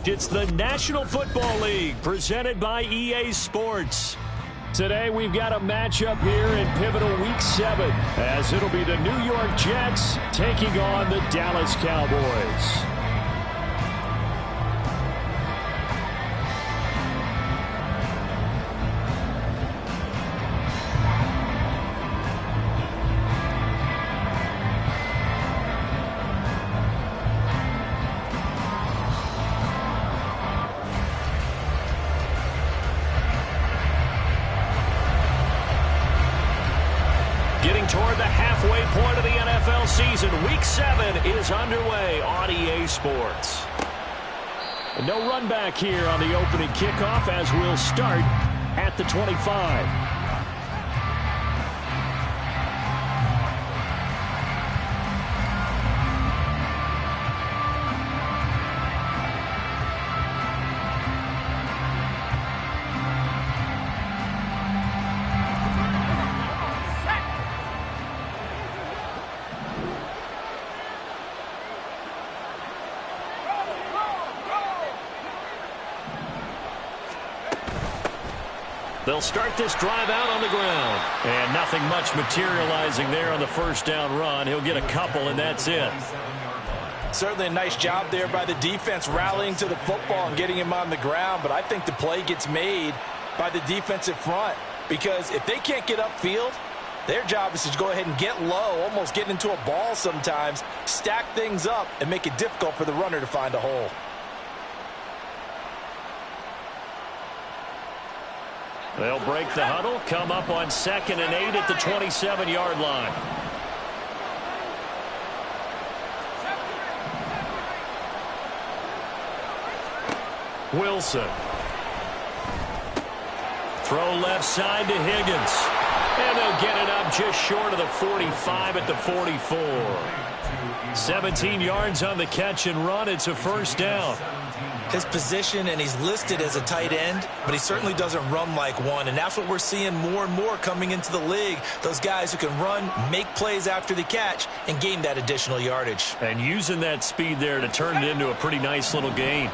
It's the National Football League presented by EA Sports. Today we've got a matchup here in pivotal Week 7 as it'll be the New York Jets taking on the Dallas Cowboys. Toward the halfway point of the NFL season, Week 7 is underway on EA Sports. And no run back here on the opening kickoff as we'll start at the 25. They'll start this drive out on the ground. And nothing much materializing there on the first down run. He'll get a couple, and that's it. Certainly a nice job there by the defense rallying to the football and getting him on the ground. But I think the play gets made by the defensive front. Because if they can't get upfield, their job is to go ahead and get low, almost get into a ball sometimes, stack things up, and make it difficult for the runner to find a hole. They'll break the huddle, come up on 2nd and 8 at the 27-yard line. Wilson. Throw left side to Higgins. And they'll get it up just short of the 45 at the 44. 17 yards on the catch and run. It's a first down. His position, and he's listed as a tight end, but he certainly doesn't run like one, and that's what we're seeing more and more coming into the league. Those guys who can run, make plays after the catch, and gain that additional yardage. And using that speed there to turn it into a pretty nice little gain.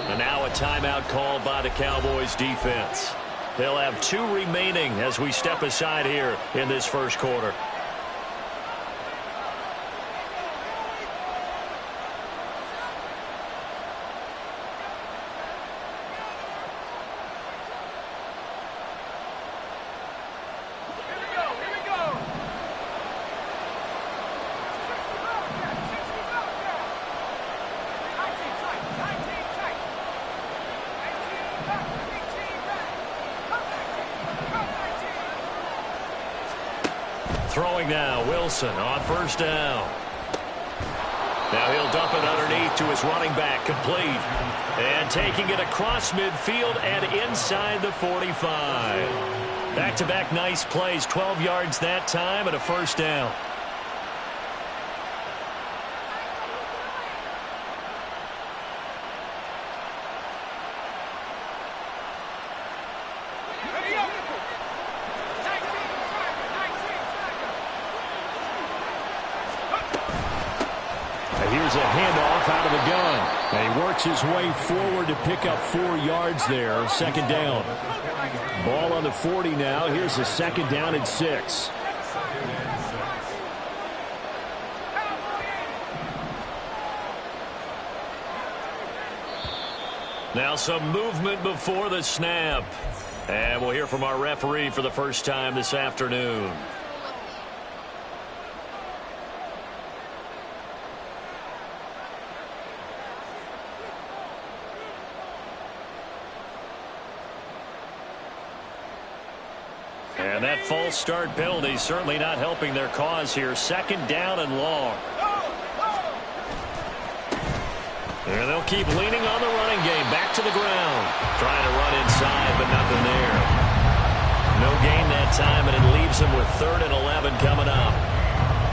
And now a timeout called by the Cowboys defense. They'll have 2 remaining as we step aside here in this first quarter. Throwing now, Wilson on first down. Now he'll dump it underneath to his running back, complete. And taking it across midfield and inside the 45. Back-to-back nice plays, 12 yards that time and a first down. Here's a handoff out of the gun. And he works his way forward to pick up 4 yards there. Second down. Ball on the 40 now. Here's a second down and 6. Now some movement before the snap. And we'll hear from our referee for the first time this afternoon. And that false start penalty certainly not helping their cause here. Second down and long. And they'll keep leaning on the running game. Back to the ground. Trying to run inside, but nothing there. No gain that time, and it leaves them with 3rd and 11 coming up.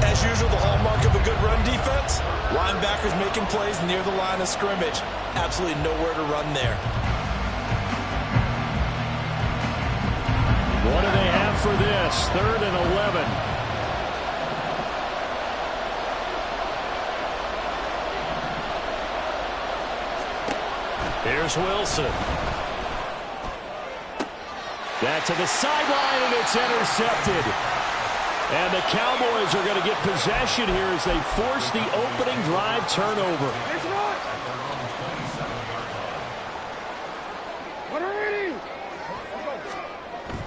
As usual, the hallmark of a good run defense, linebackers making plays near the line of scrimmage. Absolutely nowhere to run there. What do they have for this? 3rd and 11. Here's Wilson. Back to the sideline, and it's intercepted. And the Cowboys are going to get possession here as they force the opening drive turnover.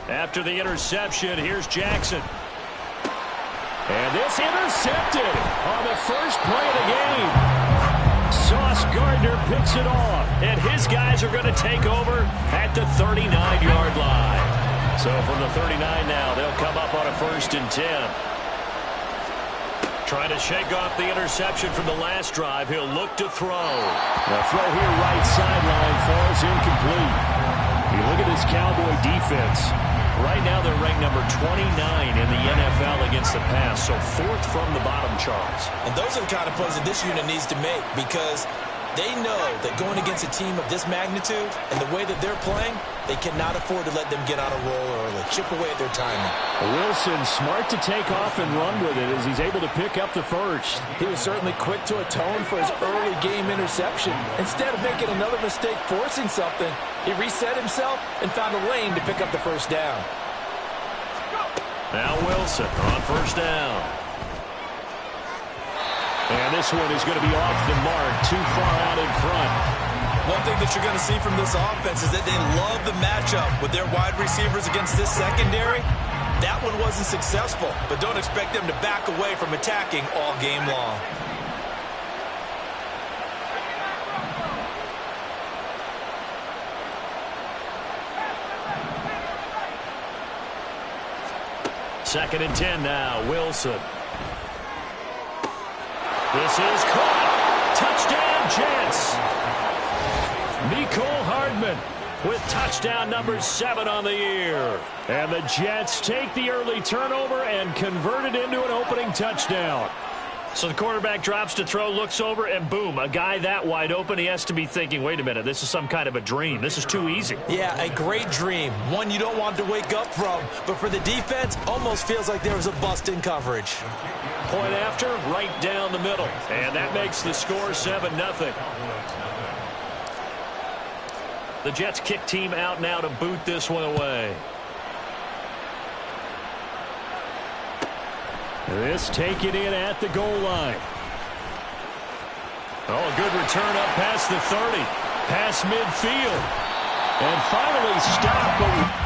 After the interception, here's Jackson. And this intercepted on the first play of the game. Sauce Gardner picks it off, and his guys are going to take over at the 39-yard line. So from the 39 now, they'll come up on a 1st and 10. Trying to shake off the interception from the last drive. He'll look to throw. The throw here right sideline falls incomplete. You look at this Cowboy defense. Right now they're ranked number 29 in the NFL against the pass, so 4th from the bottom, Charles. And those are the kind of plays that this unit needs to make because they know that going against a team of this magnitude and the way that they're playing, they cannot afford to let them get on a roll early. Chip away at their timing. Wilson smart to take off and run with it as he's able to pick up the first. He was certainly quick to atone for his early game interception. Instead of making another mistake forcing something, he reset himself and found a lane to pick up the first down. Now Wilson on 1st down. And this one is going to be off the mark, too far out in front. One thing that you're going to see from this offense is that they love the matchup with their wide receivers against this secondary. That one wasn't successful, but don't expect them to back away from attacking all game long. Second and 10 now, Wilson. This is caught. Touchdown, Jets. Mecole Hardman with touchdown number 7 on the year. And the Jets take the early turnover and convert it into an opening touchdown. So the quarterback drops to throw, looks over, and boom, a guy that wide open, he has to be thinking, wait a minute, this is some kind of a dream. This is too easy. Yeah, a great dream. One you don't want to wake up from. But for the defense, almost feels like there was a bust in coverage. Point after, right down the middle. And that makes the score 7-0. The Jets kick team out now to boot this one away. This taken in at the goal line. Oh, a good return up past the 30. Past midfield. And finally stopped.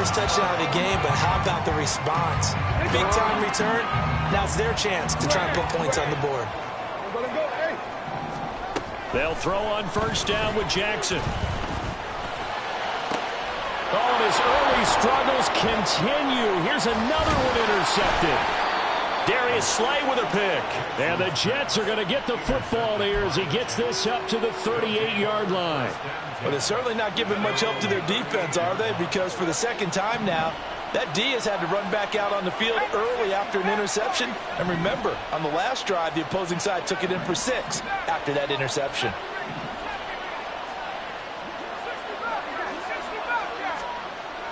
Touchdown of the game, but how about the response? Big time return. Now it's their chance to try and put points on the board. They'll throw on 1st down with Jackson. Oh, and his early struggles continue. Here's another one intercepted. Darius Slay with a pick. And the Jets are going to get the football here as he gets this up to the 38-yard line. Well, they're certainly not giving much help to their defense, are they? Because for the second time now, that D has had to run back out on the field early after an interception. And remember, on the last drive, the opposing side took it in for 6 after that interception.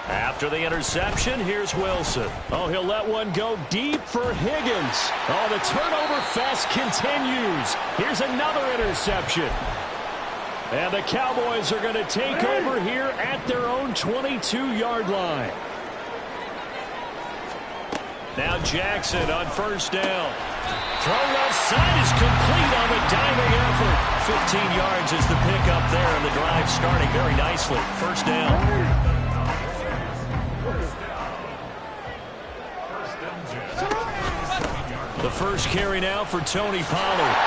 After the interception, here's Wilson. Oh, he'll let one go deep for Higgins. Oh, the turnover fest continues. Here's another interception. And the Cowboys are going to take over here at their own 22-yard line. Now Jackson on 1st down. Throw left side is complete on the diving effort. 15 yards is the pickup there, and the drive starting very nicely. 1st down. The first carry now for Tony Pollard.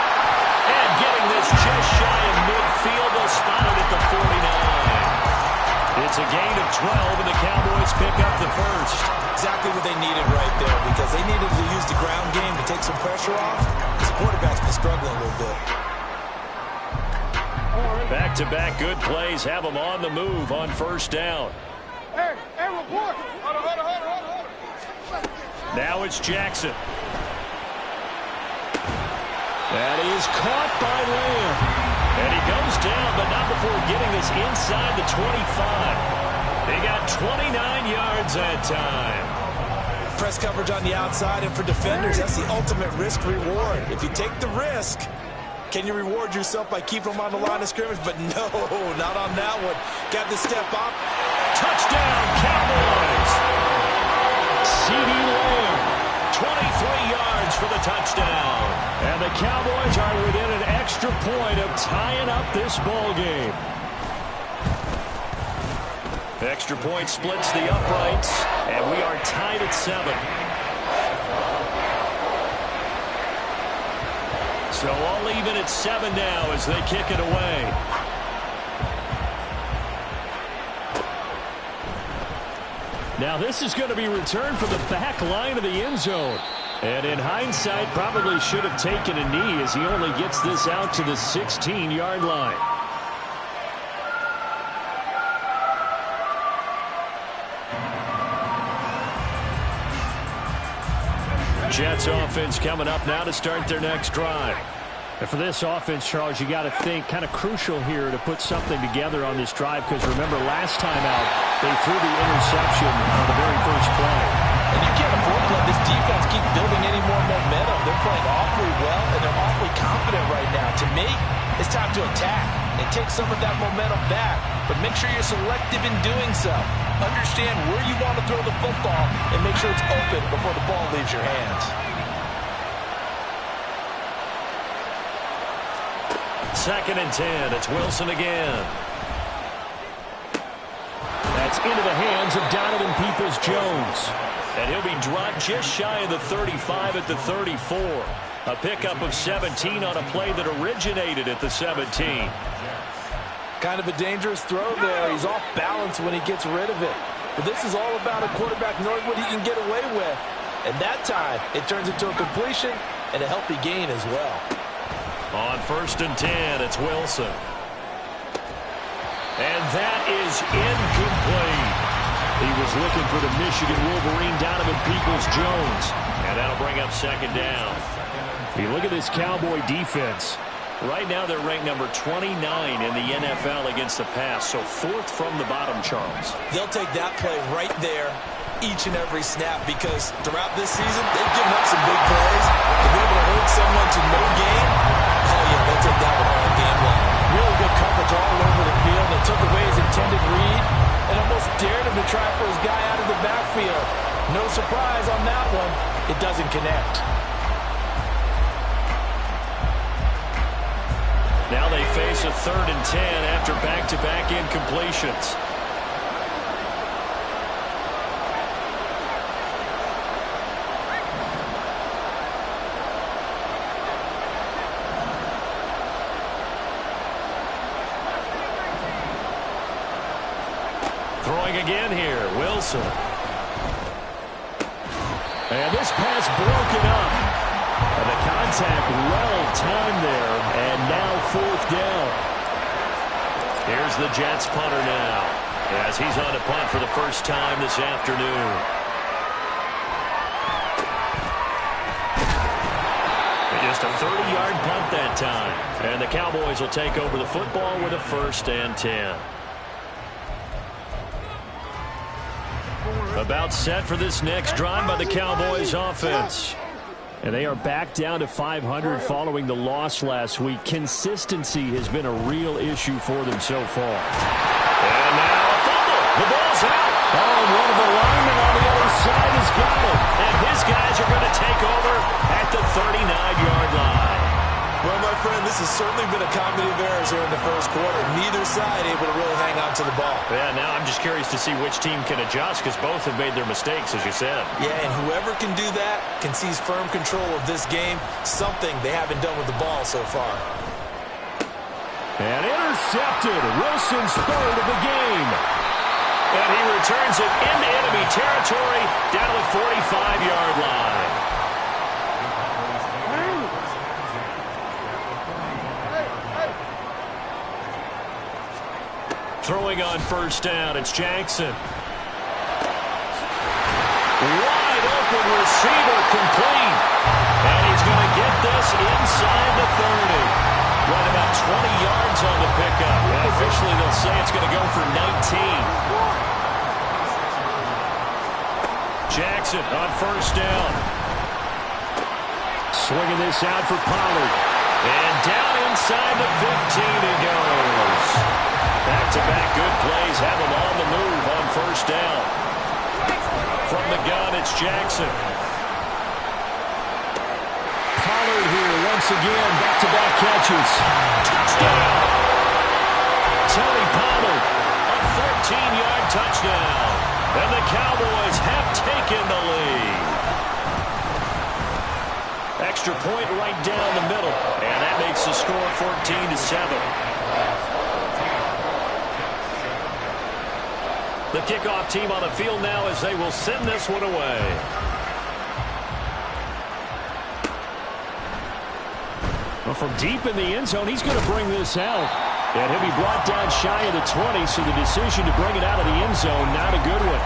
And getting this just shy of midfield, they'll spot it at the 49. It's a gain of 12, and the Cowboys pick up the first. Exactly what they needed right there, because they needed to use the ground game to take some pressure off, because the quarterback's been struggling a little bit. Back-to-back good plays have them on the move on first down. Report. Hold on. Now it's Jackson. That is caught by Lamb. And he goes down, but not before getting this inside the 25. They got 29 yards that time. Press coverage on the outside, and for defenders, that's the ultimate risk-reward. If you take the risk, can you reward yourself by keeping them on the line of scrimmage? But no, not on that one. Got to step up. Touchdown, Cowboys! CD Lamb, 23 yards for the touchdown. And the Cowboys are within an extra point of tying up this ball game. Extra point splits the uprights, and we are tied at 7. So all even at 7 now as they kick it away. Now this is going to be returned from the back line of the end zone. And in hindsight, probably should have taken a knee as he only gets this out to the 16-yard line. Jets offense coming up now to start their next drive. And for this offense, Charles, you got to think kind of crucial here to put something together on this drive, because remember last time out they threw the interception on the very first play. And you can't afford to let this defense keep building any more momentum. They're playing awfully well, and they're awfully confident right now. To me, it's time to attack and take some of that momentum back, but make sure you're selective in doing so. Understand where you want to throw the football and make sure it's open before the ball leaves your hands. Second and 10. It's Wilson again. That's into the hands of Donovan Peoples-Jones. And he'll be dropped just shy of the 35 at the 34. A pickup of 17 on a play that originated at the 17. Kind of a dangerous throw there. He's off balance when he gets rid of it. But this is all about a quarterback knowing what he can get away with. And that time, it turns into a completion and a healthy gain as well. On first and 10, it's Wilson. And that is incomplete. He was looking for the Michigan Wolverine, Donovan Peoples-Jones. And that'll bring up second down. You look at this Cowboy defense. Right now they're ranked number 29 in the NFL against the pass. So 4th from the bottom, Charles. They'll take that play right there each and every snap, because throughout this season, they've given up some big plays. To be able to hold someone to no gain, oh yeah, they'll take that one all game long. Really good coverage all over the field. They took away his intended read and almost dared him to try for his guy out of the backfield. No surprise on that one. It doesn't connect. Now they face a 3rd and 10 after back-to-back incompletions. Throwing again here, Wilson. And this pass broken up. And the contact well timed there, and now 4th down. Here's the Jets punter now, as he's on to punt for the first time this afternoon. Just a 30-yard punt that time. And the Cowboys will take over the football with a 1st and 10. About set for this next drive by the Cowboys offense. And they are back down to 500 following the loss last week. Consistency has been a real issue for them so far. And now a fumble. The ball's out. Oh, one of the linemen on the other side has got it. And his guys are going to take over at the 39-yard line. Well, my friend, this has certainly been a comedy of errors here in the first quarter. Neither side able to really hang on to the ball. Yeah, now I'm just curious to see which team can adjust, because both have made their mistakes, as you said. Yeah, and whoever can do that can seize firm control of this game, something they haven't done with the ball so far. And intercepted. Wilson's 3rd of the game. And he returns it into enemy territory down to the 45-yard line. Throwing on first down, it's Jackson. Wide open receiver, complete. And he's going to get this inside the 30. Right about 20 yards on the pickup. And officially, they'll say it's going to go for 19. Jackson on first down. Swinging this out for Pollard. And down inside the 15 he goes. Back-to-back good plays have him on the move on first down. From the gun, it's Jackson. Pollard here once again, back-to-back catches. Touchdown! Tony Pollard, a 13-yard touchdown. And the Cowboys have taken the lead. Extra point right down the middle. And that makes the score 14-7. The kickoff team on the field now as they will send this one away. Well, from deep in the end zone, he's going to bring this out. And he'll be brought down shy of the 20, so the decision to bring it out of the end zone, not a good one.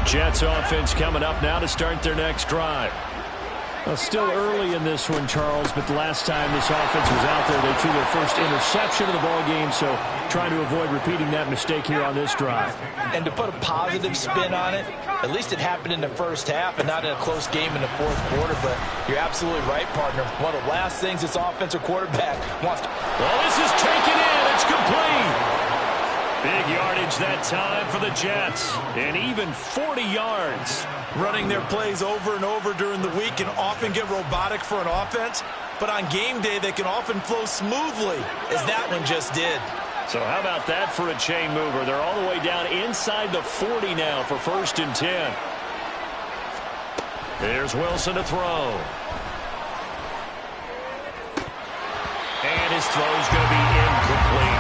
Jets offense coming up now to start their next drive. Well, still early in this one, Charles, but the last time this offense was out there, they threw their first interception of the ballgame, so trying to avoid repeating that mistake here on this drive. And to put a positive spin on it, at least it happened in the first half and not in a close game in the fourth quarter, but you're absolutely right, partner. One of the last things this offensive quarterback wants to... Well, this is taken in. It's complete. Big yardage that time for the Jets, and even 40 yards. Running their plays over and over during the week can often get robotic for an offense, but on game day they can often flow smoothly, as that one just did. So how about that for a chain mover? They're all the way down inside the 40 now for 1st and 10. Here's Wilson to throw. And his throw's going to be incomplete.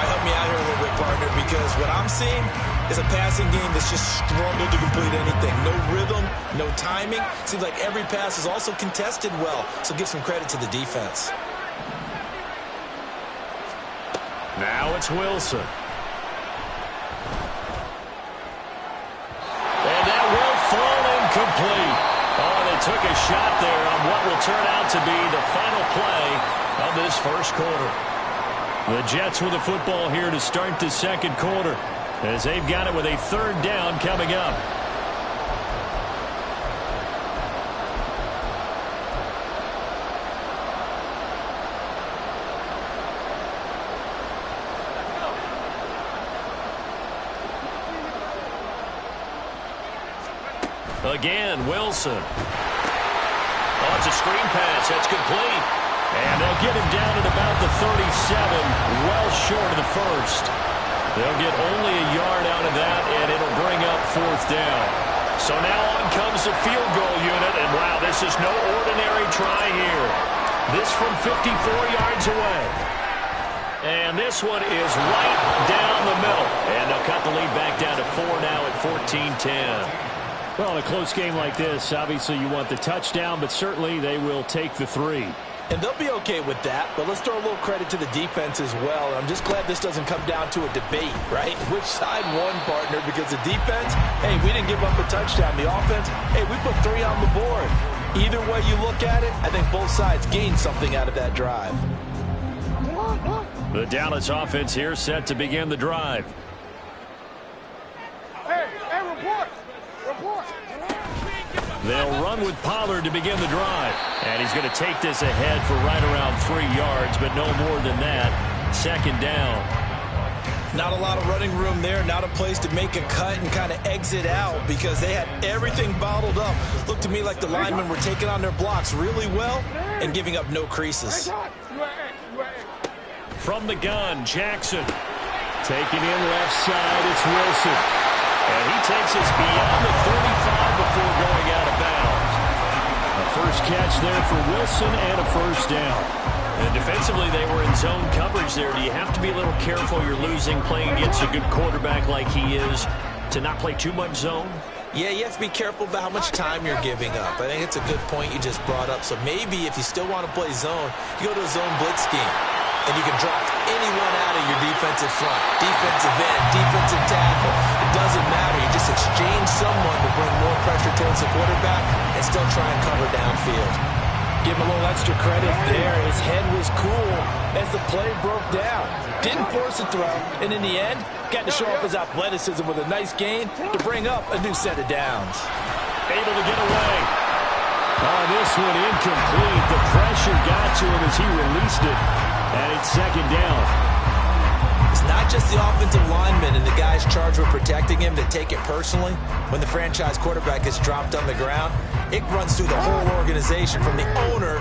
Help me out here a little bit, partner, because what I'm seeing is a passing game that's just struggled to complete anything. No rhythm, no timing. Seems like every pass is also contested well, so give some credit to the defense. Now it's Wilson. And that will fall incomplete. Oh, they took a shot there on what will turn out to be the final play of this first quarter. The Jets with the football here to start the second quarter, as they've got it with a 3rd down coming up. Again, Wilson. Oh, it's a screen pass. That's complete. And they'll get him down at about the 37, well short of the first. They'll get only a yard out of that, and it'll bring up 4th down. So now on comes the field goal unit, and wow, this is no ordinary try here. This from 54 yards away. And this one is right down the middle. And they'll cut the lead back down to 4 now at 14-10. Well, in a close game like this, obviously you want the touchdown, but certainly they will take the 3. And they'll be okay with that, but let's throw a little credit to the defense as well. I'm just glad this doesn't come down to a debate, right? Which side won, partner? Because the defense, hey, we didn't give up a touchdown. The offense, hey, we put 3 on the board. Either way you look at it, I think both sides gained something out of that drive. The Dallas offense here set to begin the drive. Hey, report! Report! They'll run with Pollard to begin the drive. And he's going to take this ahead for right around 3 yards, but no more than that. 2nd down. Not a lot of running room there, not a place to make a cut and kind of exit out because they had everything bottled up. Looked to me like the linemen were taking on their blocks really well and giving up no creases. From the gun, Jackson. Taking in left side, it's Wilson. And he takes us beyond the 35 before going out of bounds. A first catch there for Wilson and a 1st down. And defensively, they were in zone coverage there. Do you have to be a little careful? You're losing playing against a good quarterback like he is. to not play too much zone? Yeah, you have to be careful about how much time you're giving up. I think it's a good point you just brought up. So maybe if you still want to play zone, you go to a zone blitz scheme. And you can draft anyone out of your defensive front, defensive end, defensive tackle. It doesn't matter. You just exchange someone to bring more pressure towards the quarterback and still try and cover downfield. Give him a little extra credit there. His head was cool as the play broke down. Didn't force a throw, and in the end, got to show off his athleticism with a nice gain to bring up a new set of downs. Able to get away. Oh, this one incomplete. The pressure got to him as he released it. And it's second down. It's not just the offensive linemen and the guys charged with protecting him that take it personally. When the franchise quarterback is dropped on the ground, it runs through the whole organization from the owner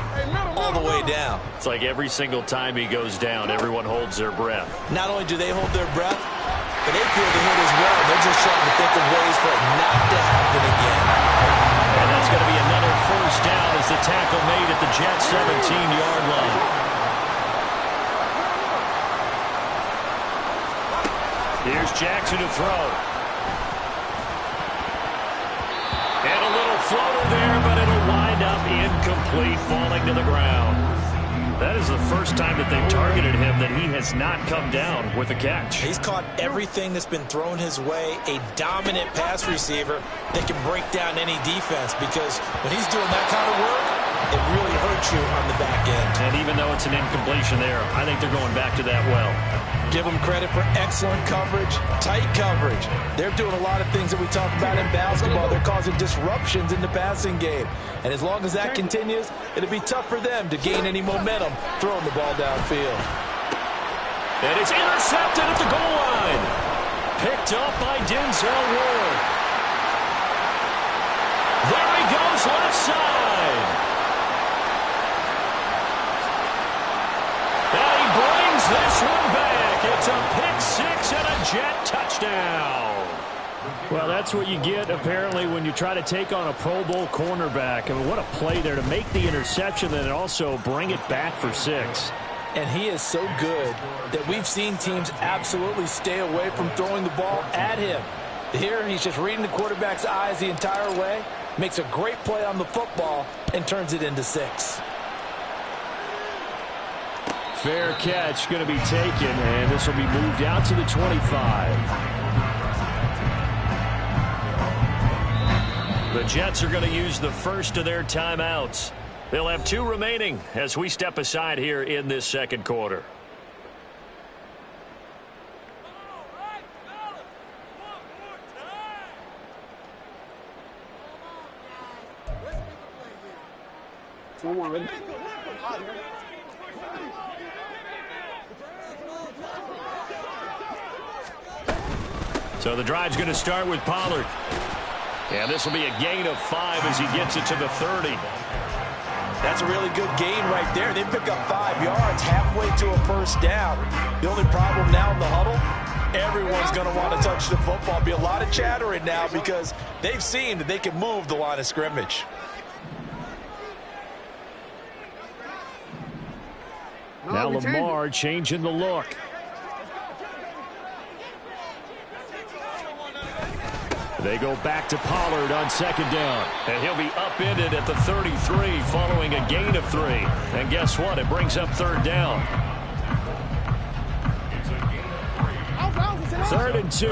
all the way down. It's like every single time he goes down, everyone holds their breath. Not only do they hold their breath, but they feel the hit as well. They're just trying to think of ways for it not to happen again. And that's going to be another first down as the tackle made at the Jets' 17-yard line. Here's Jackson to throw. And a little floater there, but it'll wind up incomplete, falling to the ground. That is the first time that they've targeted him that he has not come down with a catch. He's caught everything that's been thrown his way, a dominant pass receiver that can break down any defense, because when he's doing that kind of work, it really hurts you on the back end. And even though it's an incompletion there, I think they're going back to that well. Give them credit for excellent coverage, tight coverage. They're doing a lot of things that we talk about in basketball. They're causing disruptions in the passing game. And as long as that continues, it'll be tough for them to gain any momentum throwing the ball downfield. And it's intercepted at the goal line. Picked up by Denzel Ward. There he goes, left side. And he brings this one back. It's a pick six and a Jet touchdown. Well, that's what you get, apparently, when you try to take on a Pro Bowl cornerback. I mean, what a play there to make the interception and also bring it back for 6. And he is so good that we've seen teams absolutely stay away from throwing the ball at him. Here, he's just reading the quarterback's eyes the entire way, makes a great play on the football, and turns it into 6. Fair catch going to be taken, and this will be moved out to the 25. The Jets are going to use the first of their timeouts. They'll have 2 remaining as we step aside here in this second quarter. So the drive's going to start with Pollard. And this will be a gain of 5 as he gets it to the 30. That's a really good gain right there. They pick up 5 yards halfway to a first down. The only problem now in the huddle, everyone's going to want to touch the football. Be a lot of chattering now because they've seen that they can move the line of scrimmage. Now Lamar changing the look. They go back to Pollard on second down. And he'll be upended at the 33 following a gain of 3. And guess what? It brings up third down. 3rd and 2.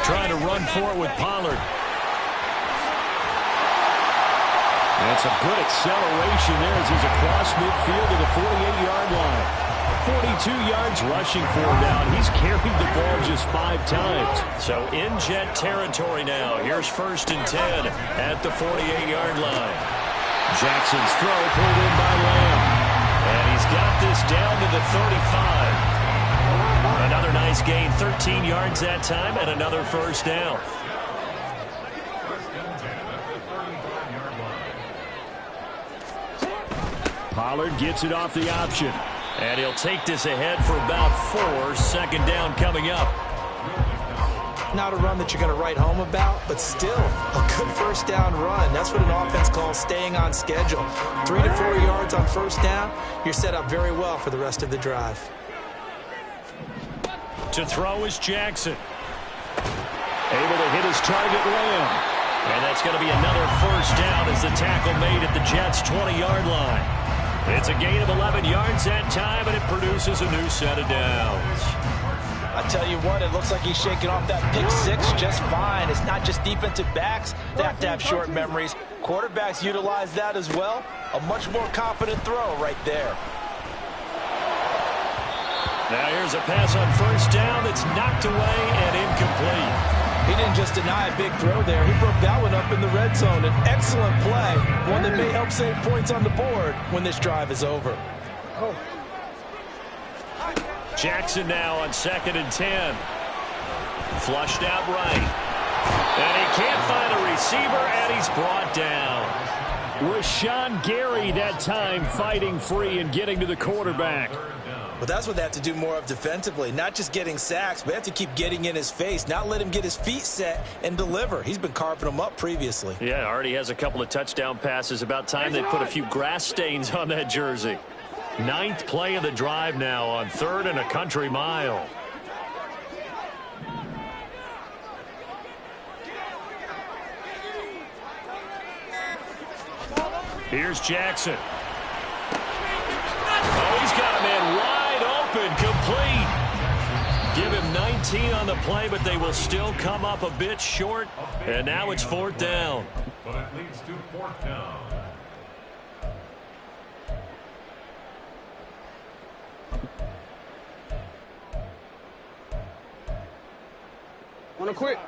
Trying to run for it with Pollard. And some good acceleration there as he's across midfield to the 48-yard line. 42 yards rushing for him now. He's carried the ball just 5 times. So in Jet territory now. Here's 1st and 10 at the 48-yard line. Jackson's throw pulled in by Lamb. And he's got this down to the 35. Another nice gain, 13 yards that time, and another first down. Pollard gets it off the option. And he'll take this ahead for about 4. 2nd down coming up. Not a run that you're going to write home about, but still a good first down run. That's what an offense calls staying on schedule. 3 to 4 yards on first down, you're set up very well for the rest of the drive. To throw is Jackson. Able to hit his target Lamb. And that's going to be another first down as the tackle made at the Jets' 20-yard line. It's a gain of 11 yards that time, and it produces a new set of downs. I tell you what, it looks like he's shaking off that pick six just fine. It's not just defensive backs that have to have short memories. Quarterbacks utilize that as well. A much more confident throw right there. Now here's a pass on first down that's knocked away and incomplete. He didn't just deny a big throw there. He broke that one up in the red zone. An excellent play, one that may help save points on the board when this drive is over. Jackson now on 2nd and 10. Flushed out right. And he can't find a receiver, and he's brought down. Rashawn Gary that time fighting free and getting to the quarterback. But that's what they have to do more of defensively, not just getting sacks, but they have to keep getting in his face, not let him get his feet set and deliver. He's been carving them up previously. Yeah, already has a couple of touchdown passes. About time they put a few grass stains on that jersey. 9th play of the drive now on 3rd and a country mile. Here's Jackson. Oh, he's got a man wide open, complete. Give him 19 on the play, but they will still come up a bit short. And now it's 4th down. But it leads to 4th down. Wanna quit?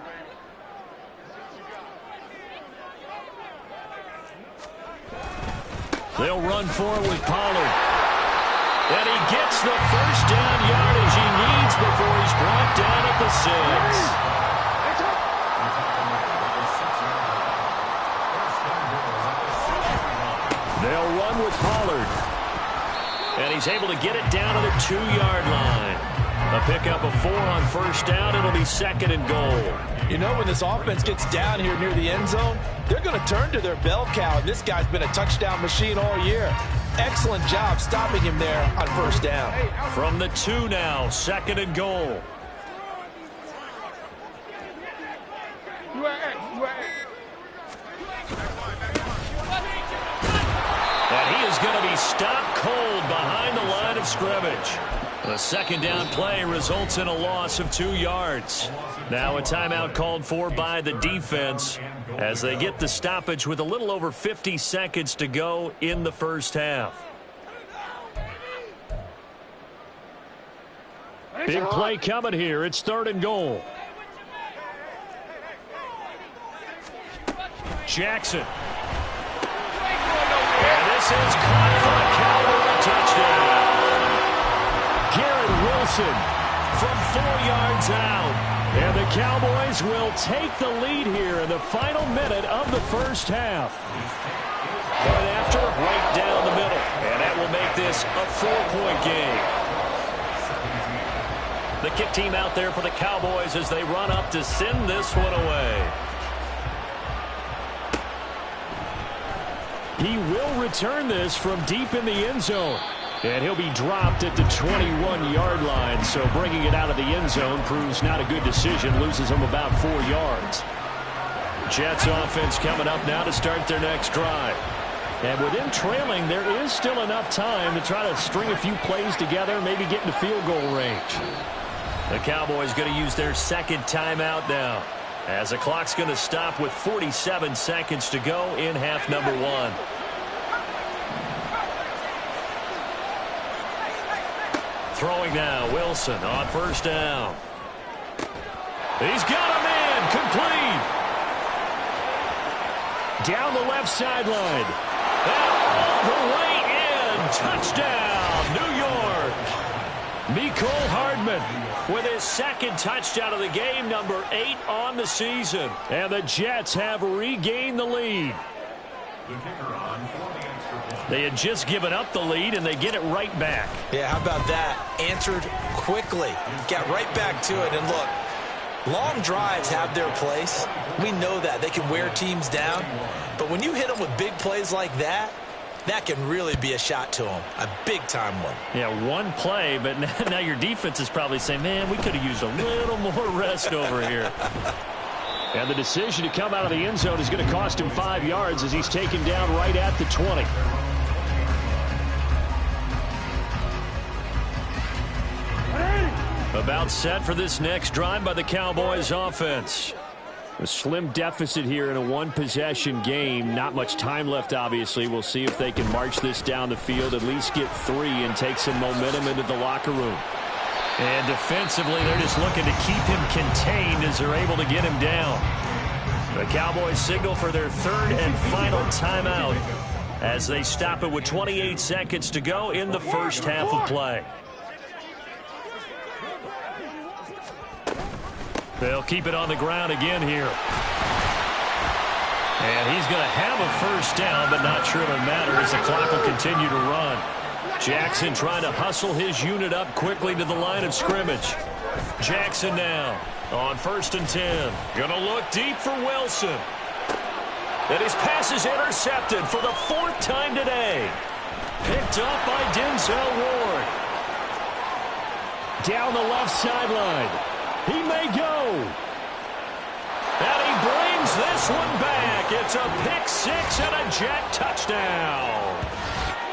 They'll run forward with Pollard. And he gets the first down yardage he needs before he's brought down at the 6. They'll run with Pollard. And he's able to get it down to the 2-yard line. A pickup of 4 on first down. It'll be 2nd and goal. You know, when this offense gets down here near the end zone, they're going to turn to their bell cow. This guy's been a touchdown machine all year. Excellent job stopping him there on first down. From the 2 now, 2nd and goal. And he is going to be stopped cold behind the line of scrimmage. The 2nd down play results in a loss of 2 yards. Now a timeout called for by the defense as they get the stoppage with a little over 50 seconds to go in the first half. Big play coming here. It's 3rd and goal. Jackson. And this is caught for a Cowboy touchdown. Garrett Wilson from 4 yards out. And the Cowboys will take the lead here in the final minute of the first half. Point after, right down the middle. And that will make this a 4-point game. The kick team out there for the Cowboys as they run up to send this one away. He will return this from deep in the end zone. And he'll be dropped at the 21-yard line. So bringing it out of the end zone proves not a good decision. Loses him about 4 yards. Jets offense coming up now to start their next drive. And with him trailing, there is still enough time to try to string a few plays together, maybe get into field goal range. The Cowboys going to use their 2nd timeout now, as the clock's going to stop with 47 seconds to go in half number 1. Throwing now, Wilson on first down. He's got a man, complete. Down the left sideline. And all the way in, touchdown, New York. Mecole Hardman with his 2nd touchdown of the game, number 8 on the season. And the Jets have regained the lead. They had just given up the lead, and they get it right back. Yeah, how about that? Answered quickly. Got right back to it. And look, long drives have their place. We know that. They can wear teams down. But when you hit them with big plays like that, That can really be a shot to him, a big-time one. Yeah, one play, but now your defense is probably saying, man, we could have used a little more rest over here. And the decision to come out of the end zone is going to cost him 5 yards as he's taken down right at the 20. About set for this next drive by the Cowboys offense. A slim deficit here in a one-possession game. Not much time left, obviously. We'll see if they can march this down the field, at least get 3 and take some momentum into the locker room. And defensively, they're just looking to keep him contained as they're able to get him down. The Cowboys signal for their 3rd and final timeout as they stop it with 28 seconds to go in the first half of play. They'll keep it on the ground again here. And he's going to have a first down, but not sure it'll matter as the clock will continue to run. Jackson trying to hustle his unit up quickly to the line of scrimmage. Jackson now on 1st and 10. Going to look deep for Wilson. And his pass is intercepted for the 4th time today. Picked up by Denzel Ward. Down the left sideline. He may go. And he brings this one back. It's a pick 6 and a Jet touchdown.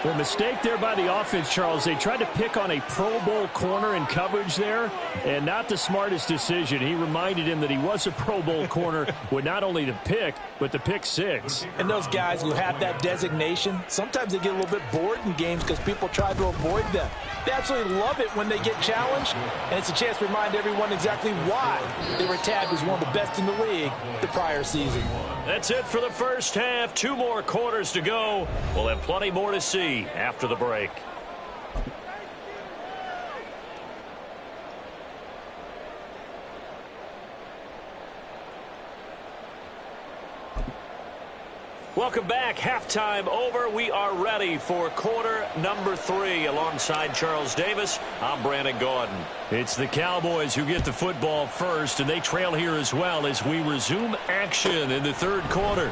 Well, mistake there by the offense, Charles. They tried to pick on a Pro Bowl corner in coverage there, and not the smartest decision. He reminded him that he was a Pro Bowl corner with not only the pick, but the pick 6. And those guys who have that designation, sometimes they get a little bit bored in games because people try to avoid them. They absolutely love it when they get challenged, and it's a chance to remind everyone exactly why they were tagged as one of the best in the league the prior season. That's it for the first half. 2 more quarters to go. We'll have plenty more to see after the break. Welcome back. Halftime over. We are ready for quarter number 3. Alongside Charles Davis, I'm Brandon Gordon. It's the Cowboys who get the football first, and they trail here as well as we resume action in the 3rd quarter.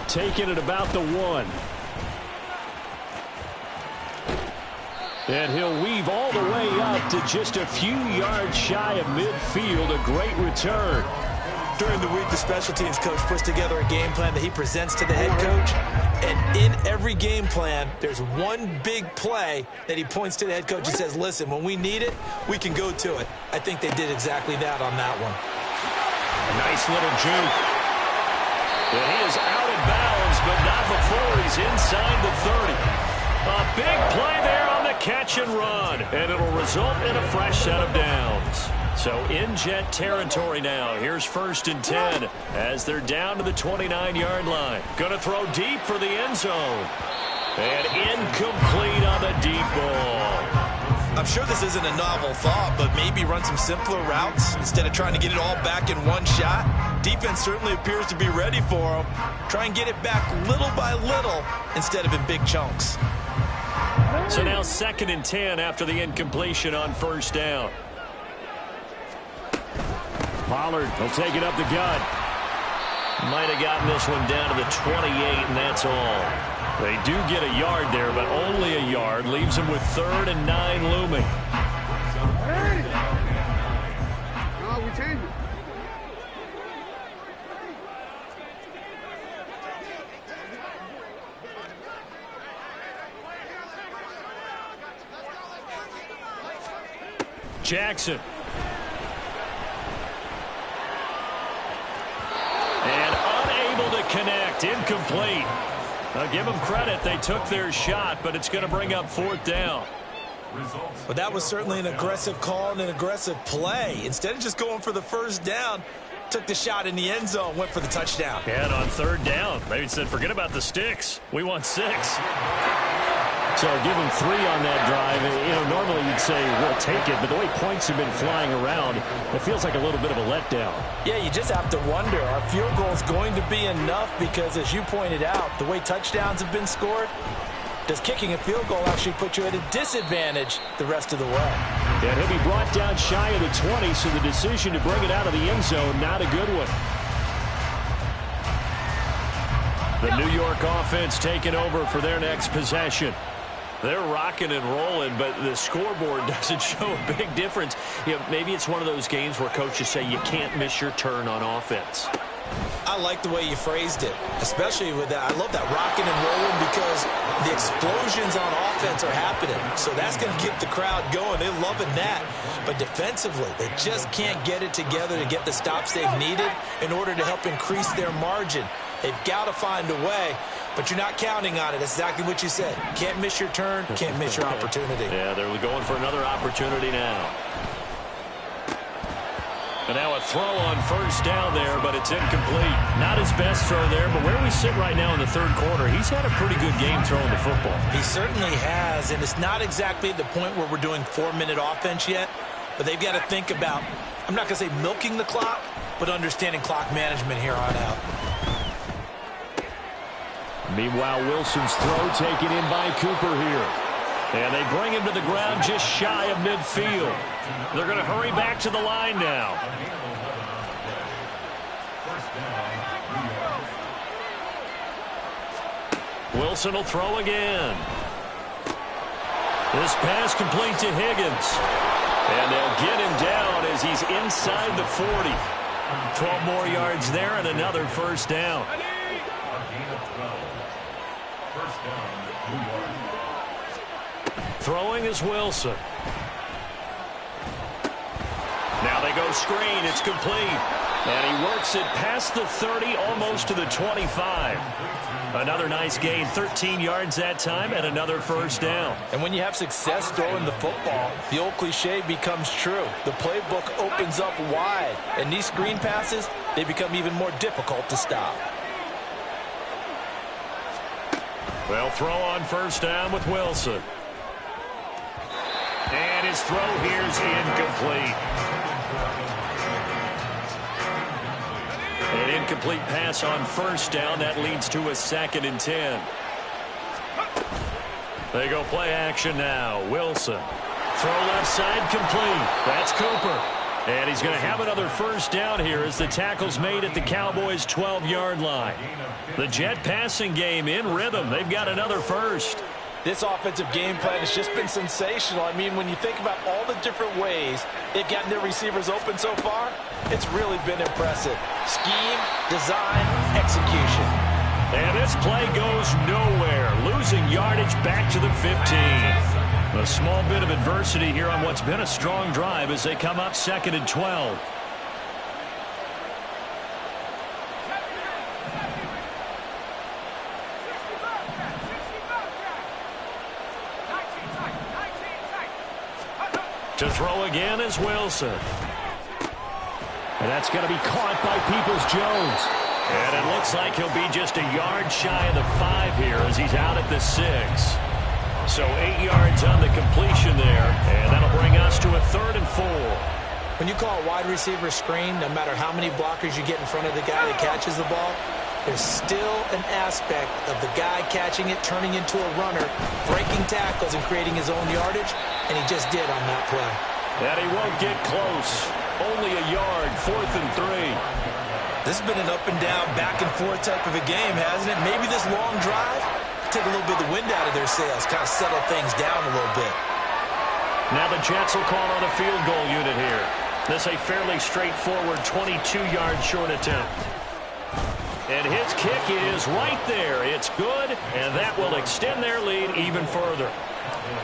Taking it about the 1. And he'll weave all the way up to just a few yards shy of midfield. A great return. During the week, the special teams coach puts together a game plan that he presents to the head coach. And in every game plan, there's one big play that he points to the head coach and says, listen, when we need it, we can go to it. I think they did exactly that on that one. A nice little juke. And he is out of bounds, but not before he's inside the 30. A big play there on the catch and run. And it'll result in a fresh set of downs. So in Jet territory now. Here's 1st and 10 as they're down to the 29-yard line. Going to throw deep for the end zone. And incomplete on the deep ball. I'm sure this isn't a novel thought, but maybe run some simpler routes instead of trying to get it all back in one shot. Defense certainly appears to be ready for him. Try and get it back little by little instead of in big chunks. So now 2nd and 10 after the incompletion on 1st down. Pollard will take it up the gut. Might have gotten this one down to the 28, and that's all. They do get a yard there, but only a yard. Leaves them with 3rd and 9 looming. No, we changed it. Jackson. Connect, incomplete. I'll give them credit. They took their shot, but it's going to bring up 4th down. But that was certainly an aggressive call and an aggressive play. Instead of just going for the 1st down, took the shot in the end zone, went for the touchdown. And on 3rd down, maybe said, forget about the sticks. We want 6. So give him 3 on that drive. You know, normally you'd say, we'll take it, but the way points have been flying around, it feels like a little bit of a letdown. Yeah, you just have to wonder, are field goals going to be enough? Because as you pointed out, the way touchdowns have been scored, does kicking a field goal actually put you at a disadvantage the rest of the way? And he'll be brought down shy of the 20, so the decision to bring it out of the end zone, not a good one. The New York offense taking over for their next possession. They're rocking and rolling, but the scoreboard doesn't show a big difference. Maybe it's one of those games where coaches say you can't miss your turn on offense. I like the way you phrased it, especially with that. I love that rocking and rolling because the explosions on offense are happening. So that's going to keep the crowd going. They're loving that. But defensively, they just can't get it together to get the stops they've needed in order to help increase their margin. They've got to find a way, but you're not counting on it. That's exactly what you said. Can't miss your turn, can't miss your opportunity. Yeah, they're going for another opportunity now. And now a throw on first down there, but it's incomplete. Not his best throw there, but where we sit right now in the third quarter, he's had a pretty good game throwing the football. He certainly has, and it's not exactly at the point where we're doing 4-minute offense yet, but they've got to think about, I'm not going to say milking the clock, but understanding clock management here on out. Meanwhile, Wilson's throw taken in by Cooper here. And they bring him to the ground just shy of midfield. They're going to hurry back to the line now. Wilson will throw again. This pass complete to Higgins. And they'll get him down as he's inside the 40. 12 more yards there and another first down. Throwing is Wilson. Now they go screen. It's complete. And he works it past the 30, almost to the 25. Another nice gain, 13 yards that time, and another first down. And when you have success throwing the football, the old cliche becomes true. The playbook opens up wide. And these screen passes, they become even more difficult to stop. Well, throw on first down with Wilson. And his throw here's incomplete. An incomplete pass on first down. That leads to a 2nd and 10. They go play action now. Wilson. Throw left side complete. That's Cooper. And he's going to have another first down here as the tackle's made at the Cowboys' 12-yard line. The Jet passing game in rhythm. They've got another first. This offensive game plan has just been sensational. I mean, when you think about all the different ways they've gotten their receivers open so far, it's really been impressive. Scheme, design, execution. And this play goes nowhere. Losing yardage back to the 15. A small bit of adversity here on what's been a strong drive as they come up 2nd and 12. To throw again is Wilson. And that's going to be caught by Peoples-Jones. And it looks like he'll be just a yard shy of the 5 here as he's out at the 6. So 8 yards on the completion there. And that'll bring us to a 3rd and 4. When you call a wide receiver screen, no matter how many blockers you get in front of the guy that catches the ball, there's still an aspect of the guy catching it, turning into a runner, breaking tackles and creating his own yardage, and he just did on that play. And he won't get close. Only a yard, 4th and 3. This has been an up and down, back and forth type of a game, hasn't it? Maybe this long drive take a little bit of the wind out of their sails, kind of settle things down a little bit. Now the Jets will call on a field goal unit here. This a fairly straightforward 22-yard short attempt. And his kick is right there. It's good, and that will extend their lead even further.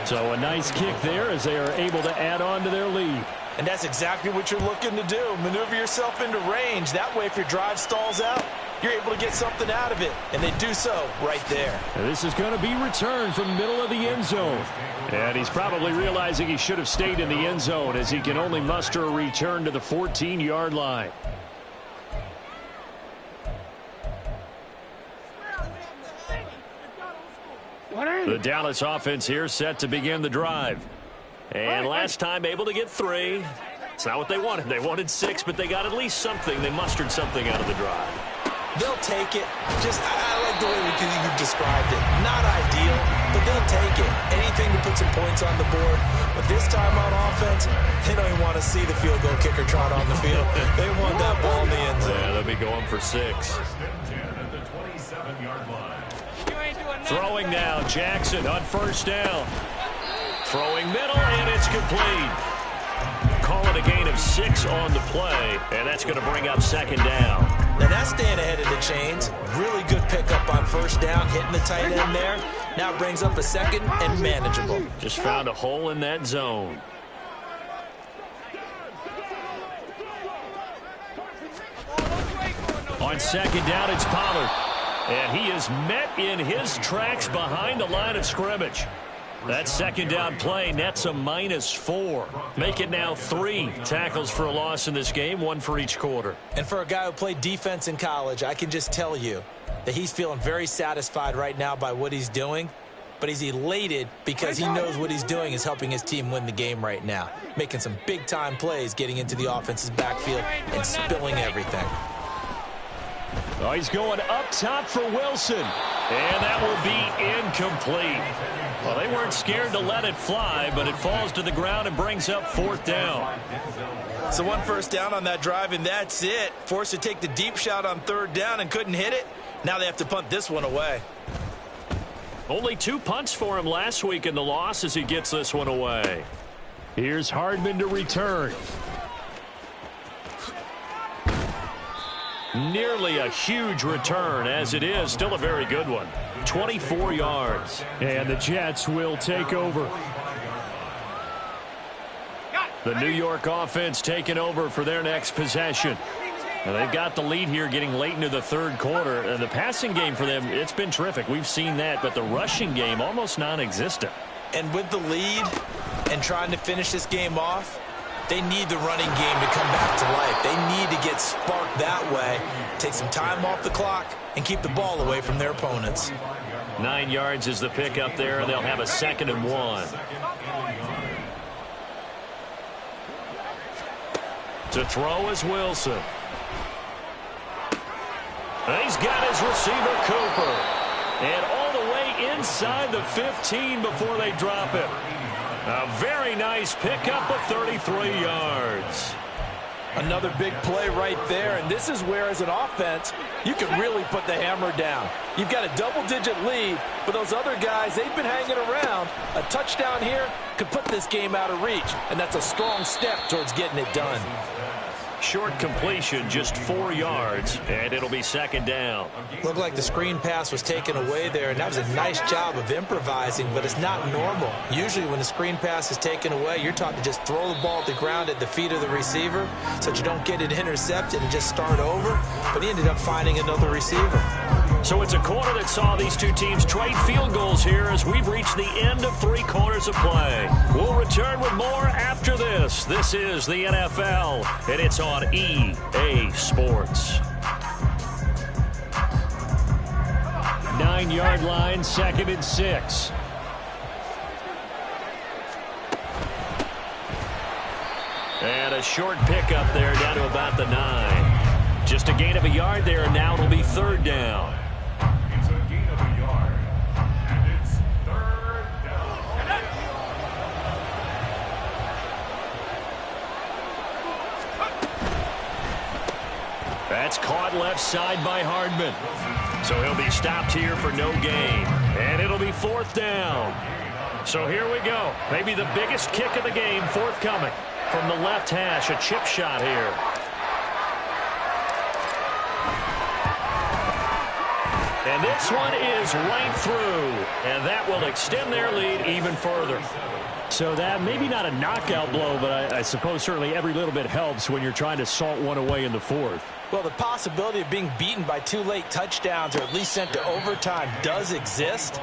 So a nice kick there as they are able to add on to their lead. And that's exactly what you're looking to do. Maneuver yourself into range. That way, if your drive stalls out, you're able to get something out of it. And they do so right there. And this is going to be returned from the middle of the end zone. And he's probably realizing he should have stayed in the end zone as he can only muster a return to the 14-yard line. The Dallas offense here set to begin the drive. And last time able to get 3. It's not what they wanted. They wanted 6, but they got at least something. They mustered something out of the drive. They'll take it. I like the way you've described it. Not ideal, but they'll take it. Anything to put some points on the board. But this time on offense, they don't even want to see the field goal kicker trot on the field. They want that ball in the end zone. Yeah, they'll be going for 6. 25-yard line. Throwing now, Jackson on first down. Throwing middle, and it's complete. Call it a gain of 6 on the play, and that's going to bring up second down. Now that's staying ahead of the chains. Really good pickup on first down, hitting the tight end there. Now it brings up a second and manageable. Just found a hole in that zone. On second down, it's Pollard. And he is met in his tracks behind the line of scrimmage. That second down play nets a -4. Make it now 3 tackles for a loss in this game, 1 for each quarter. And for a guy who played defense in college, I can just tell you that he's feeling very satisfied right now by what he's doing. But he's elated because he knows what he's doing is helping his team win the game right now. Making some big-time plays, getting into the offense's backfield and spilling everything. Oh, he's going up top for Wilson. And that will be incomplete. Well, they weren't scared to let it fly, but it falls to the ground and brings up 4th down. So 1 first down on that drive, and that's it. Forced to take the deep shot on 3rd down and couldn't hit it. Now they have to punt this one away. Only 2 punts for him last week in the loss as he gets this one away. Here's Hardman to return. Nearly a huge return, as it is still a very good one. 24 yards. And the Jets will take over. The New York offense taking over for their next possession. Now they've got the lead here getting late into the 3rd quarter. And the passing game for them, it's been terrific. We've seen that, but the rushing game almost non-existent. And with the lead and trying to finish this game off, they need the running game to come back to life. They need to get sparked that way, take some time off the clock, and keep the ball away from their opponents. 9 yards is the pickup there, and they'll have a 2nd and 1. To throw is Wilson. And he's got his receiver, Cooper. And all the way inside the 15 before they drop it. A very nice pickup of 33 yards. Another big play right there, and this is where, as an offense, you can really put the hammer down. You've got a double-digit lead, but those other guys, they've been hanging around. A touchdown here could put this game out of reach, and that's a strong step towards getting it done. Short completion, just 4 yards, and it'll be 2nd down. Looked like the screen pass was taken away there, and that was a nice job of improvising, but it's not normal. Usually when the screen pass is taken away, you're taught to just throw the ball at the ground at the feet of the receiver so that you don't get it intercepted and just start over, but he ended up finding another receiver. So it's a quarter that saw these two teams trade field goals here as we've reached the end of 3 quarters of play. We'll return with more after this. This is the NFL, and it's on EA Sports. 9-yard line, 2nd and 6. And a short pickup there down to about the 9. Just a gain of a yard there, and now it'll be 3rd down. It's a gain of a yard, and it's 3rd down. That's caught left side by Hardman. So he'll be stopped here for no gain. And it'll be 4th down. So here we go. Maybe the biggest kick of the game forthcoming. From the left hash, a chip shot here. And this one is right through. And that will extend their lead even further. So that maybe not a knockout blow, but I suppose certainly every little bit helps when you're trying to salt one away in the 4th. Well, the possibility of being beaten by 2 late touchdowns or at least sent to overtime does exist.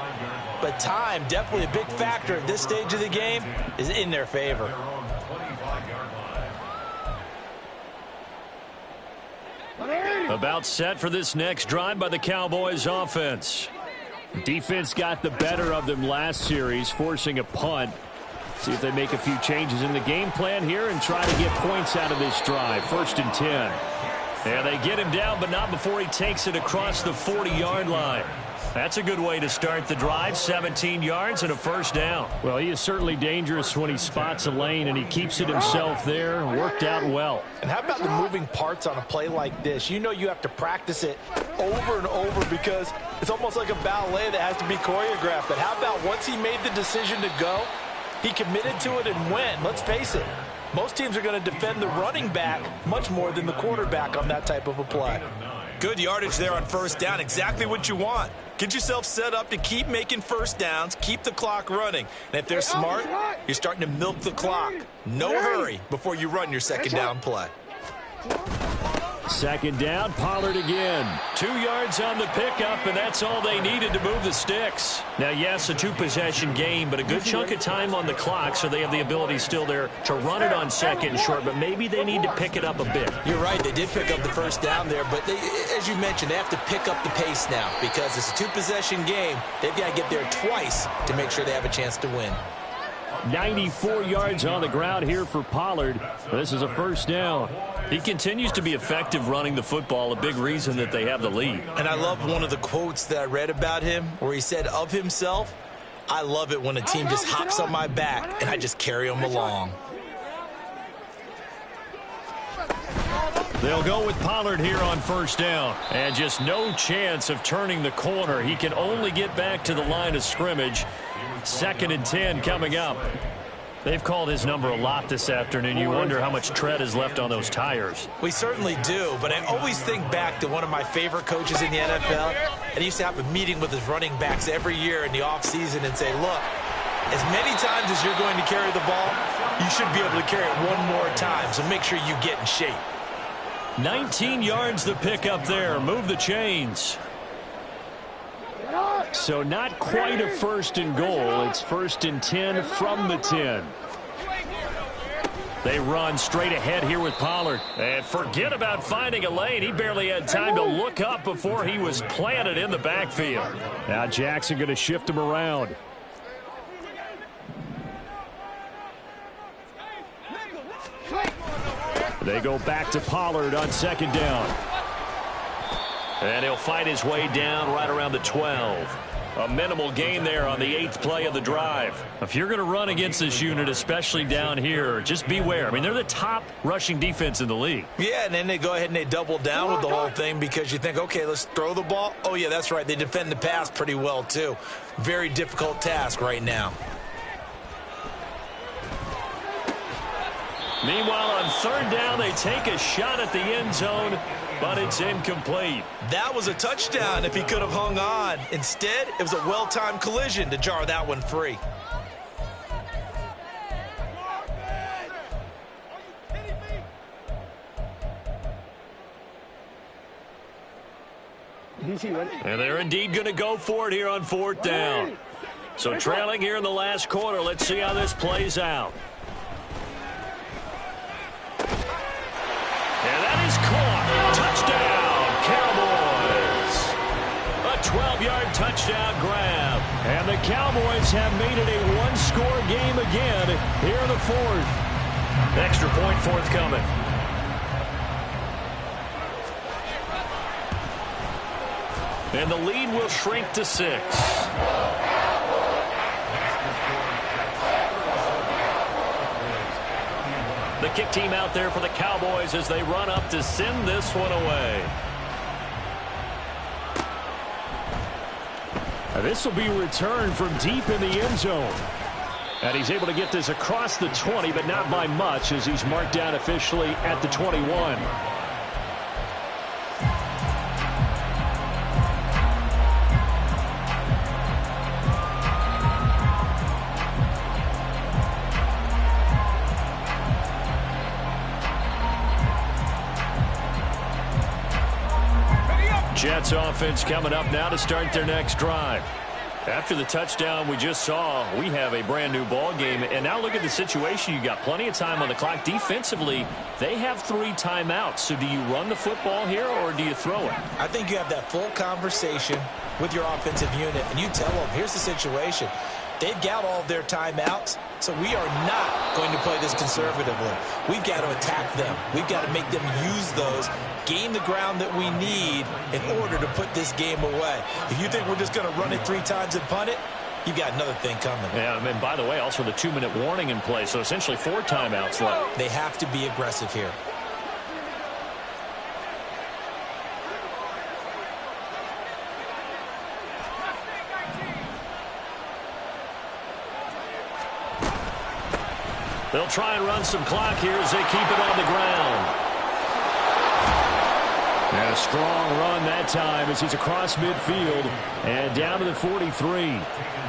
But time, definitely a big factor at this stage of the game, is in their favor. About set for this next drive by the Cowboys offense. Defense got the better of them last series, forcing a punt. See if they make a few changes in the game plan here and try to get points out of this drive. 1st and 10. And they get him down, but not before he takes it across the 40-yard line. That's a good way to start the drive. 17 yards and a 1st down. Well, he is certainly dangerous when he spots a lane, and he keeps it himself there. Worked out well. And how about the moving parts on a play like this? You know you have to practice it over and over because it's almost like a ballet that has to be choreographed. But how about once he made the decision to go, he committed to it and went. Let's face it, most teams are going to defend the running back much more than the quarterback on that type of a play. Good yardage there on first down. Exactly what you want. Get yourself set up to keep making first downs, keep the clock running. And if they're smart, you're starting to milk the clock. No hurry before you run your second down play. Second down, Pollard again. 2 yards on the pickup, and that's all they needed to move the sticks. Now, yes, a two-possession game, but a good chunk of time on the clock, so they have the ability still there to run it on second and short, but maybe they need to pick it up a bit. You're right. They did pick up the first down there, but as you mentioned, they have to pick up the pace now because it's a two-possession game. They've got to get there twice to make sure they have a chance to win. 94 yards on the ground here for Pollard. This is a first down. He continues to be effective running the football, a big reason that they have the lead. And I love one of the quotes that I read about him where he said of himself, I love it when a team just hops on my back and I just carry them along. They'll go with Pollard here on first down. And just no chance of turning the corner. He can only get back to the line of scrimmage. 2nd and 10 coming up. They've called his number a lot this afternoon. You wonder how much tread is left on those tires. We certainly do, but I always think back to one of my favorite coaches in the NFL. And he used to have a meeting with his running backs every year in the offseason and say, look, as many times as you're going to carry the ball, you should be able to carry it one more time, so make sure you get in shape. 19 yards the pickup there. Move the chains. So not quite a first and goal. It's 1st and 10 from the 10. They run straight ahead here with Pollard. And forget about finding a lane. He barely had time to look up before he was planted in the backfield. Now Jackson going to shift him around. They go back to Pollard on second down. And he'll fight his way down right around the 12. A minimal gain there on the 8th play of the drive. If you're going to run against this unit, especially down here, just beware. I mean, they're the top rushing defense in the league. Yeah, and then they go ahead and they double down with the whole thing because you think, okay, let's throw the ball. Oh, yeah, that's right. They defend the pass pretty well, too. Very difficult task right now. Meanwhile, on third down, they take a shot at the end zone, but it's incomplete. That was a touchdown if he could have hung on. Instead, it was a well-timed collision to jar that one free. And they're indeed going to go for it here on 4th down. So trailing here in the last quarter, let's see how this plays out. And that is caught. Touchdown, Cowboys. A 12-yard touchdown grab. And the Cowboys have made it a one-score game again here in the 4th. Extra point forthcoming. And the lead will shrink to 6. The kick team out there for the Cowboys as they run up to send this one away. Now this will be returned from deep in the end zone. And he's able to get this across the 20, but not by much as he's marked down officially at the 21. Jets offense coming up now to start their next drive. After the touchdown we just saw, we have a brand new ball game. And now look at the situation. You got plenty of time on the clock. Defensively, they have 3 timeouts. So do you run the football here or do you throw it? I think you have that full conversation with your offensive unit, and you tell them, here's the situation. They've got all of their timeouts, so we are not going to play this conservatively. We've got to attack them. We've got to make them use those, gain the ground that we need in order to put this game away. If you think we're just going to run it 3 times and punt it, you've got another thing coming. Yeah, and by the way, also the 2-minute warning in play, so essentially 4 timeouts left. They have to be aggressive here. They'll try and run some clock here as they keep it on the ground. And a strong run that time as he's across midfield and down to the 43.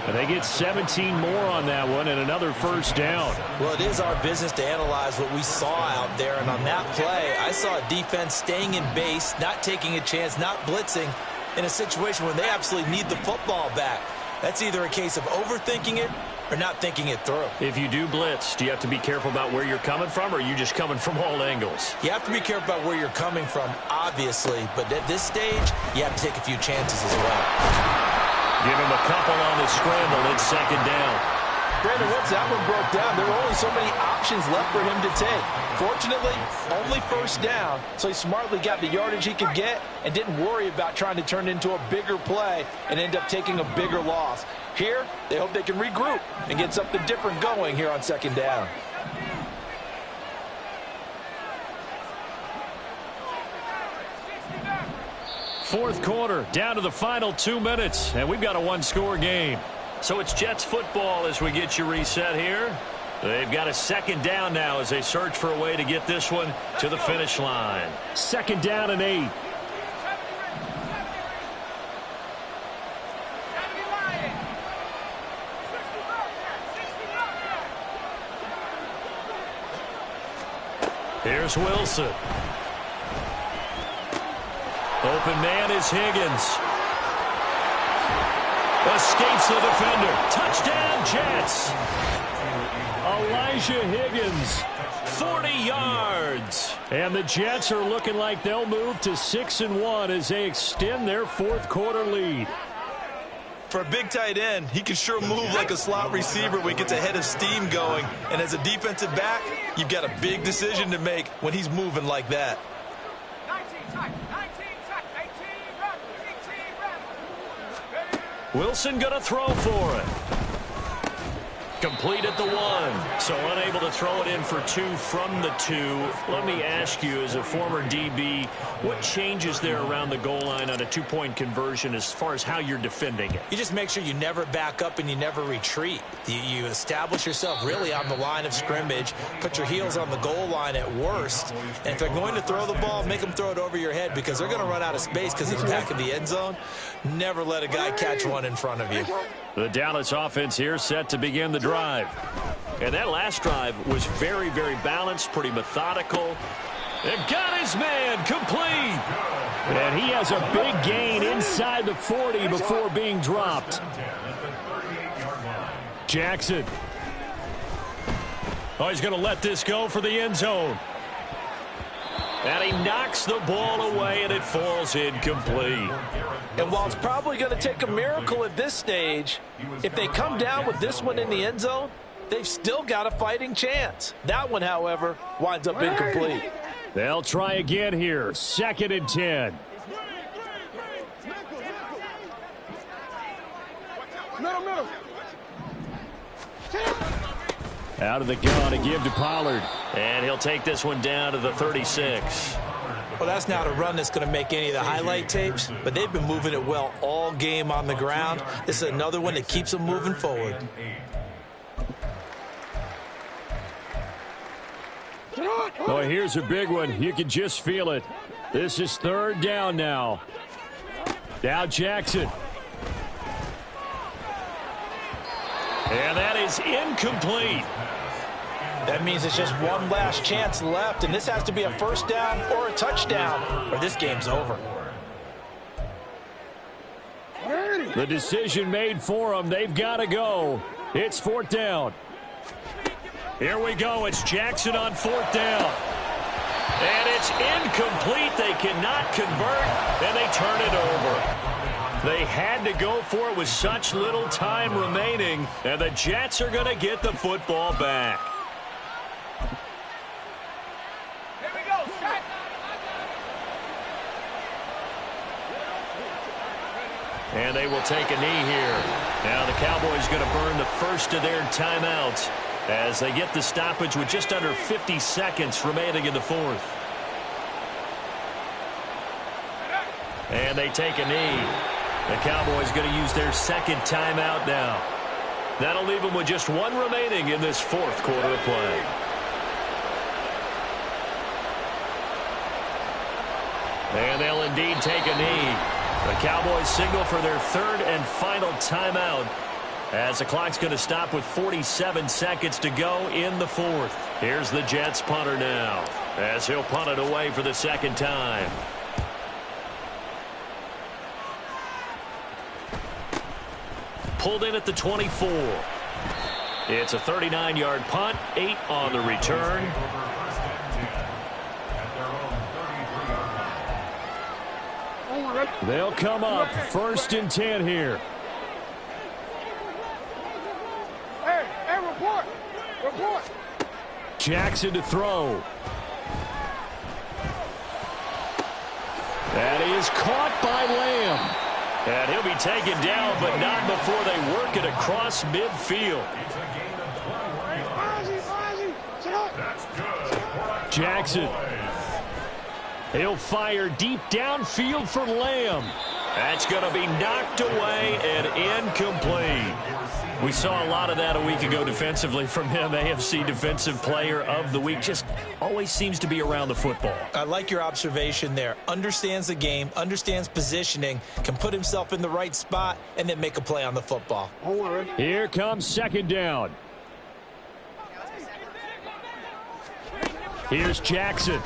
And they get 17 more on that one and another first down. Well, it is our business to analyze what we saw out there. And on that play, I saw a defense staying in base, not taking a chance, not blitzing in a situation where they absolutely need the football back. That's either a case of overthinking it or not thinking it through. If you do blitz, do you have to be careful about where you're coming from, or are you just coming from all angles? You have to be careful about where you're coming from, obviously. But at this stage, you have to take a few chances as well. Give him a couple on the scramble. It's second down. Brandon, once that one broke down, there were only so many options left for him to take. Fortunately, only first down, so he smartly got the yardage he could get and didn't worry about trying to turn it into a bigger play and end up taking a bigger loss. Here, they hope they can regroup and get something different going here on second down. Fourth quarter, down to the final 2 minutes, and we've got a one-score game. So it's Jets football as we get you reset here. They've got a second down now as they search for a way to get this one to the finish line. Second down and 8. Here's Wilson. Open man is Higgins. Escapes the defender. Touchdown, Jets. Elijah Higgins, 40 yards. And the Jets are looking like they'll move to 6-1 as they extend their fourth quarter lead. For a big tight end, he can sure move like a slot receiver when he gets a head of steam going. And as a defensive back, you've got a big decision to make when he's moving like that. Wilson going to throw for it. Complete at the 1. So unable to throw it in for 2 from the 2. Let me ask you, as a former DB, what changes there around the goal line on a 2-point conversion as far as how you're defending it? You just make sure you never back up and you never retreat. You establish yourself really on the line of scrimmage, put your heels on the goal line at worst, and if they're going to throw the ball, make them throw it over your head because they're going to run out of space because of the back of the end zone. Never let a guy catch one in front of you. The Dallas offense here set to begin the drive. And that last drive was very, very balanced, pretty methodical. And got his man complete. And he has a big gain inside the 40 before being dropped. Jackson. Oh, he's going to let this go for the end zone. And he knocks the ball away, and it falls incomplete. And while it's probably going to take a miracle at this stage, if they come down with this one in the end zone, they've still got a fighting chance. That one, however, winds up incomplete. They'll try again here. 2nd and 10. Middle. Out of the gun to give to Pollard. And he'll take this one down to the 36. Well, that's not a run that's going to make any of the highlight tapes, but they've been moving it well all game on the ground. This is another one that keeps them moving forward. Oh, here's a big one. You can just feel it. This is 3rd down now. Now Jackson. And that is incomplete. That means it's just one last chance left, and this has to be a first down or a touchdown, or this game's over. The decision made for them. They've got to go. It's 4th down. Here we go. It's Jackson on 4th down. And it's incomplete. They cannot convert, and they turn it over. They had to go for it with such little time remaining, and the Jets are going to get the football back. Here we go, set. And they will take a knee here. Now the Cowboys going to burn the first of their timeouts as they get the stoppage with just under 50 seconds remaining in the 4th. And they take a knee. The Cowboys going to use their 2nd timeout now. That'll leave them with just one remaining in this fourth quarter of play. And they'll indeed take a knee. The Cowboys signal for their third and final timeout as the clock's going to stop with 47 seconds to go in the fourth. Here's the Jets punter now as he'll punt it away for the second time. Pulled in at the 24. It's a 39-yard punt, 8 on the return. They'll come up first and 10 here. Hey, report. Jackson to throw. That is caught by Lamb. And he'll be taken down, but not before they work it across midfield. Jackson. He'll fire deep downfield for Lamb. That's going to be knocked away and incomplete. We saw a lot of that a week ago defensively from him. AFC Defensive Player of the Week. Just always seems to be around the football. I like your observation there. Understands the game, understands positioning, can put himself in the right spot, and then make a play on the football. Here comes second down. Here's Jackson.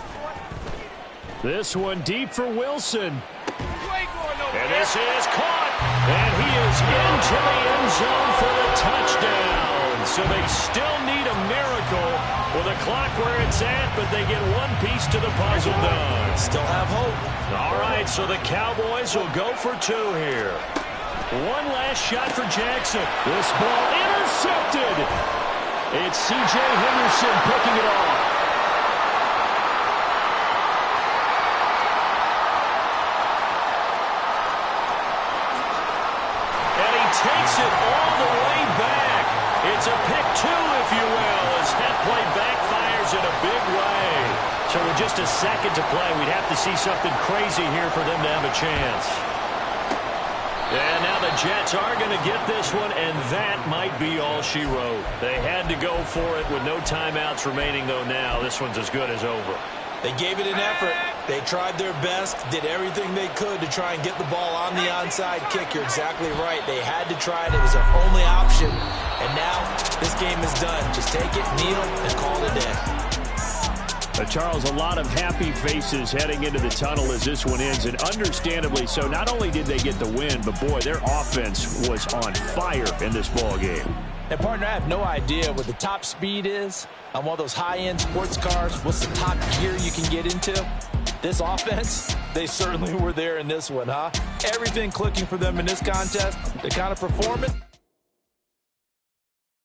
This one deep for Wilson. And this is caught. And he is into the end zone for the touchdown. So they still need a miracle with a clock where it's at, but they get one piece to the puzzle done. Still have hope. All right, so the Cowboys will go for 2 here. One last shot for Jackson. This ball intercepted. It's C.J. Henderson picking it off. Takes it all the way back. It's a pick 2, if you will, as that play backfires in a big way. So with just a second to play, we'd have to see something crazy here for them to have a chance. And now the Jets are going to get this one, and that might be all she wrote. They had to go for it with no timeouts remaining, though now this one's as good as over. They gave it an effort. They tried their best, did everything they could to try and get the ball on the onside kick. You're exactly right. They had to try it. It was their only option. And now this game is done. Just take it, kneel, and call it a day. Charles, a lot of happy faces heading into the tunnel as this one ends, and understandably so. Not only did they get the win, but, boy, their offense was on fire in this ball game. And, partner, I have no idea what the top speed is on one of those high-end sports cars. What's the top gear you can get into? This offense, they certainly were there in this one, huh? Everything clicking for them in this contest. The kind of performance